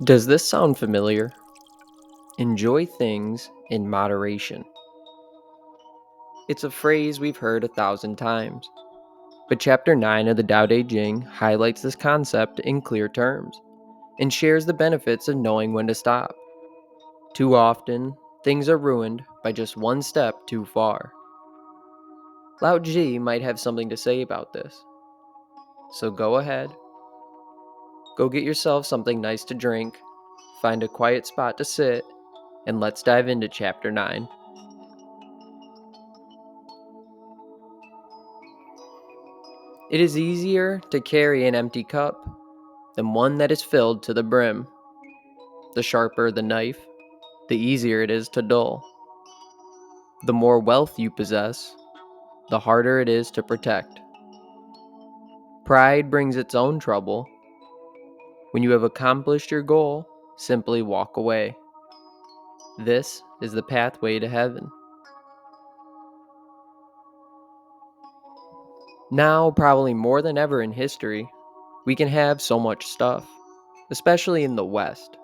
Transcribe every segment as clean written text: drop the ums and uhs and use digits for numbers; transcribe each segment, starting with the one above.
Does this sound familiar? Enjoy things in moderation. It's a phrase we've heard 1,000 times, but Chapter 9 of the Tao Te Ching highlights this concept in clear terms and shares the benefits of knowing when to stop. Too often, things are ruined by just one step too far. Lao Tzu might have something to say about this. So go ahead, go get yourself something nice to drink, find a quiet spot to sit, and let's dive into Chapter 9. It is easier to carry an empty cup than one that is filled to the brim. The sharper the knife, the easier it is to dull. The more wealth you possess, the harder it is to protect. Pride brings its own trouble. When you have accomplished your goal, simply walk away. This is the pathway to heaven. Now, probably more than ever in history, we can have so much stuff, especially in the West.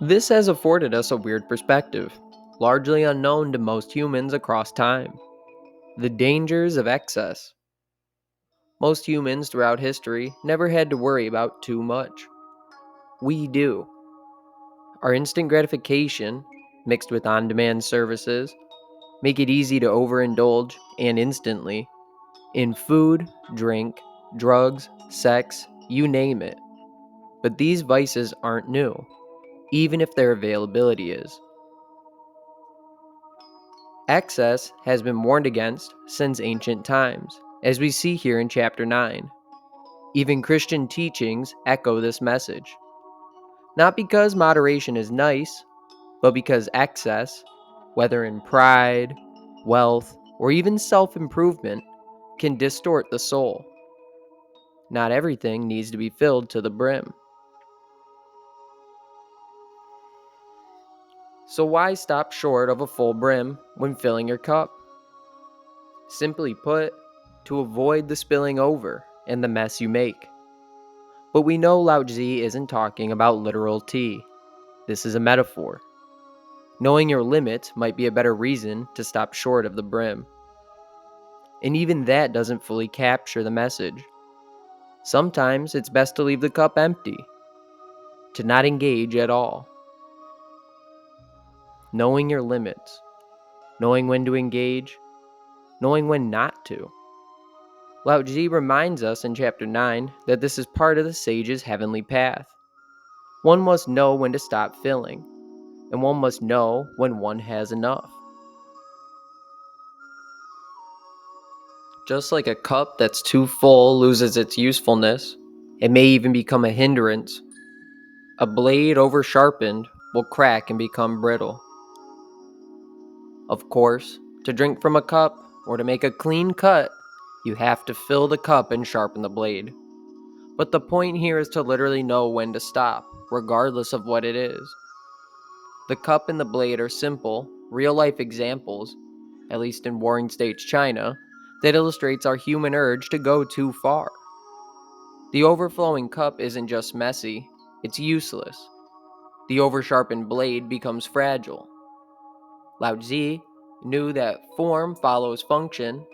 This has afforded us a weird perspective, largely unknown to most humans across time. The dangers of excess. Most humans throughout history never had to worry about too much. We do. Our instant gratification, mixed with on demand services, make it easy to overindulge and instantly in food, drink, drugs, sex, you name it. But these vices aren't new, even if their availability is. Excess has been warned against since ancient times, as we see here in Chapter 9. Even Christian teachings echo this message. Not because moderation is nice, but because excess, whether in pride, wealth, or even self improvement, can distort the soul. Not everything needs to be filled to the brim. So, why stop short of a full brim when filling your cup? Simply put, to avoid the spilling over and the mess you make. But we know Lao Tzu isn't talking about literal tea. This is a metaphor. Knowing your limit might be a better reason to stop short of the brim. And even that doesn't fully capture the message. Sometimes it's best to leave the cup empty, to not engage at all. Knowing your limits, knowing when to engage, knowing when not to. Lao Tzu reminds us in Chapter 9 that this is part of the sage's heavenly path. One must know when to stop filling, and one must know when one has enough. Just like a cup that's too full loses its usefulness, it may even become a hindrance. A blade over sharpened will crack and become brittle. Of course, to drink from a cup or to make a clean cut, you have to fill the cup and sharpen the blade. But the point here is to literally know when to stop, regardless of what it is. The cup and the blade are simple, real-life examples, at least in warring states China, that illustrates our human urge to go too far. The overflowing cup isn't just messy, it's useless. The oversharpened blade becomes fragile. Lao Tzu knew that form follows function,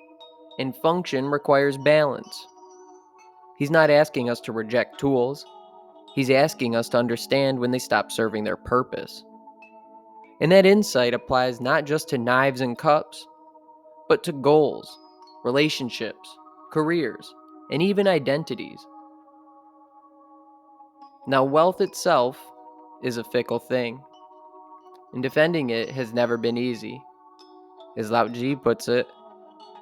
and function requires balance. He's not asking us to reject tools, he's asking us to understand when they stop serving their purpose. And that insight applies not just to knives and cups, but to goals, relationships, careers, and even identities. Now, wealth itself is a fickle thing, and defending it has never been easy. As Lao Tzu puts it,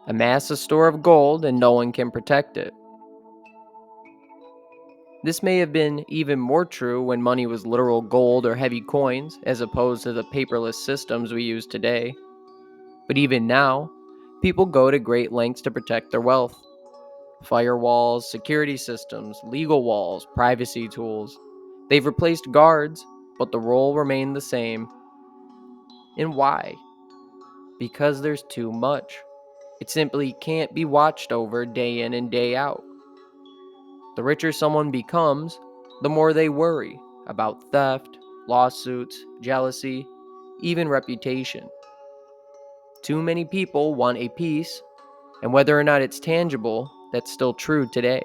amass a store of gold and no one can protect it. This may have been even more true when money was literal gold or heavy coins, as opposed to the paperless systems we use today. But even now, people go to great lengths to protect their wealth. Firewalls, security systems, legal walls, privacy tools. They've replaced guards, but the role remained the same. And why? Because there's too much. It simply can't be watched over day in and day out. The richer someone becomes, the more they worry, about theft, lawsuits, jealousy, even reputation. Too many people want a peace, and whether or not it's tangible, that's still true today.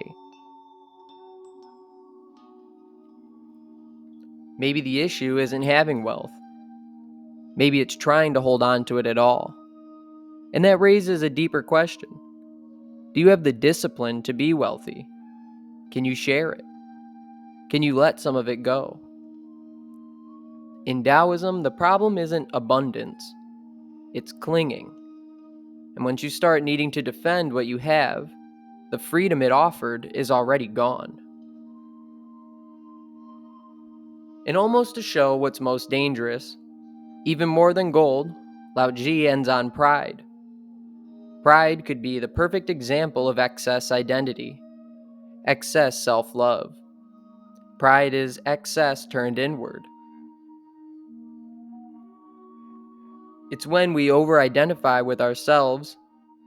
Maybe the issue isn't having wealth. Maybe it's trying to hold on to it at all. And that raises a deeper question. Do you have the discipline to be wealthy? Can you share it? Can you let some of it go? In Taoism, the problem isn't abundance, it's clinging. And once you start needing to defend what you have, the freedom it offered is already gone. And almost to show what's most dangerous, even more than gold, Lao Tzu ends on pride. Pride could be the perfect example of excess identity, excess self-love. Pride is excess turned inward. It's when we over-identify with ourselves,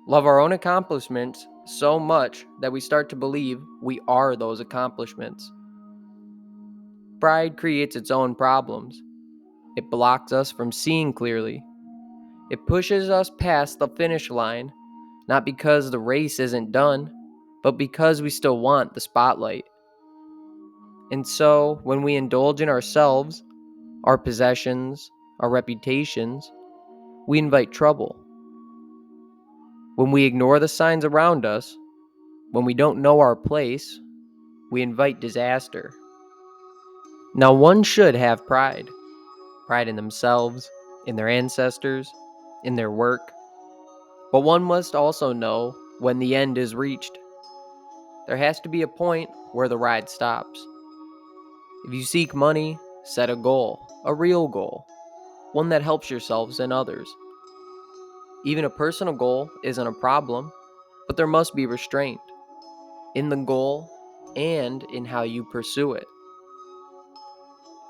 love our own accomplishments so much that we start to believe we are those accomplishments. Pride creates its own problems. It blocks us from seeing clearly. It pushes us past the finish line, not because the race isn't done, but because we still want the spotlight. And so, when we indulge in ourselves, our possessions, our reputations, we invite trouble. When we ignore the signs around us, when we don't know our place, we invite disaster. Now, one should have pride. Pride in themselves, in their ancestors, in their work. But one must also know when the end is reached. There has to be a point where the ride stops. If you seek money, set a goal, a real goal, one that helps yourselves and others. Even a personal goal isn't a problem, but there must be restraint in the goal and in how you pursue it.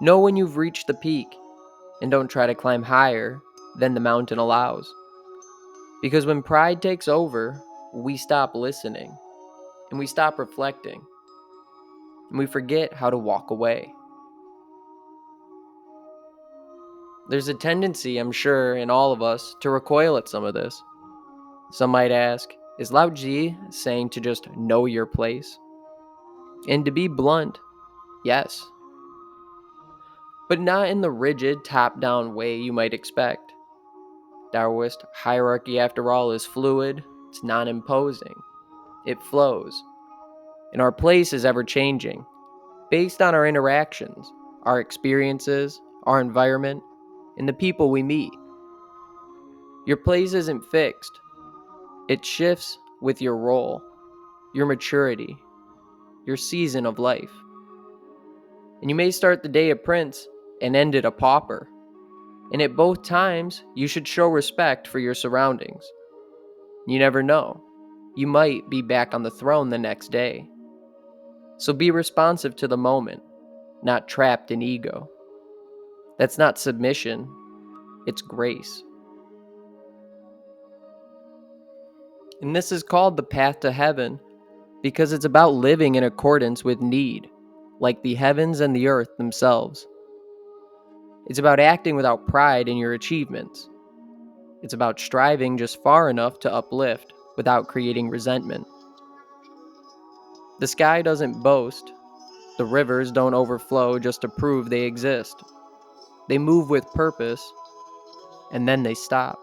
Know when you've reached the peak and don't try to climb higher than the mountain allows. Because when pride takes over, we stop listening and we stop reflecting and we forget how to walk away. There's a tendency, I'm sure, in all of us to recoil at some of this. Some might ask, is Lao Tzu saying to just know your place? And to be blunt, yes. But not in the rigid, top-down way you might expect. Taoist hierarchy, after all, is fluid, it's non-imposing, it flows, and our place is ever-changing, based on our interactions, our experiences, our environment, and the people we meet. Your place isn't fixed, it shifts with your role, your maturity, your season of life. And you may start the day a prince and end it a pauper. And at both times, you should show respect for your surroundings. You never know. You might be back on the throne the next day. So be responsive to the moment, not trapped in ego. That's not submission, it's grace. And this is called the path to heaven because it's about living in accordance with need, like the heavens and the earth themselves. It's about acting without pride in your achievements. It's about striving just far enough to uplift without creating resentment. The sky doesn't boast. The rivers don't overflow just to prove they exist. They move with purpose, and then they stop.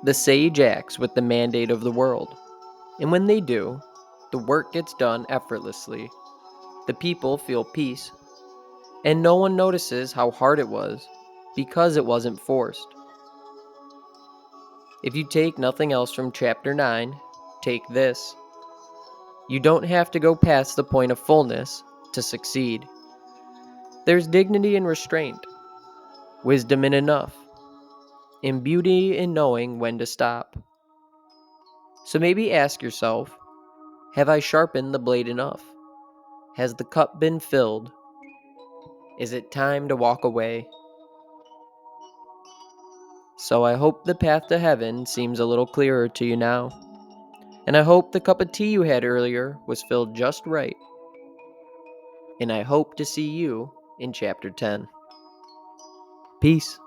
The sage acts with the mandate of the world, and when they do, the work gets done effortlessly. The people feel peace, and no one notices how hard it was because it wasn't forced. If you take nothing else from chapter 9, take this. You don't have to go past the point of fullness to succeed. There's dignity in restraint, wisdom in enough, and beauty in knowing when to stop. So maybe ask yourself, have I sharpened the blade enough? Has the cup been filled? Is it time to walk away? So I hope the path to heaven seems a little clearer to you now. And I hope the cup of tea you had earlier was filled just right. and I hope to see you in Chapter 10. Peace.